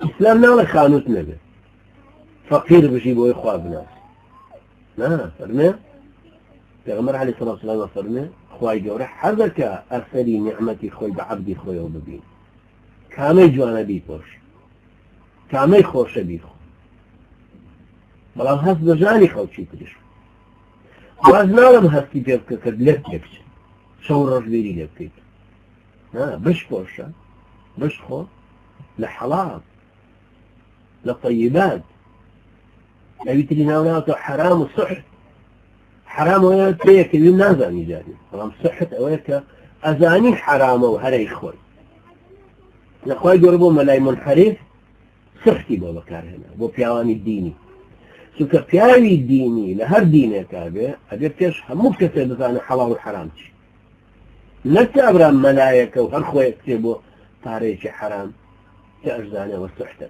إسلام ناڵە خانوت نەبێت فەقیر بژی بۆی خوا بناسی نا فەرمێ پێغەمبەر عەلەیهی سەڵاتو وەسەلام فەرمێ خوای گەورە حەز دەکا ئەسەری نیعمەتی خۆی بە عەبدی خۆیەوە ببین کامەی جوانە بیپۆش کامەی خۆشە بیخۆ بەڵام هەست بە ژانی خەڵکی تریش واز ناڵم هەستی پێ بکە کرد لێ بکەیت شەو ڕۆژ بێری لێ بکەیت بش پۆشە بش خۆ لە حەڵال لە طەیبات ئەویتری ناوناوەتەوە حرام و سحت حرام وەیە پێیەکەوی نازانی جاری بەڵام سحت ئەوەیە کە ئەزانی حرامە و هەرەی خۆی لەخوای گەورە بۆ مەلای منحەریف سحتی بۆ بەکارهێنا بۆ پیاوانی دینی چونکە پیاوی دینی لە هەر دینێکا بێ ئەبێ پێش هەموو کەسێ بزانە حەڵاڵ و حرام چی نەک ئەبرام مەلایەکە و هەر خۆی کتێ بۆ پارەیەکی حرام کە ئەشزانەوە سحتە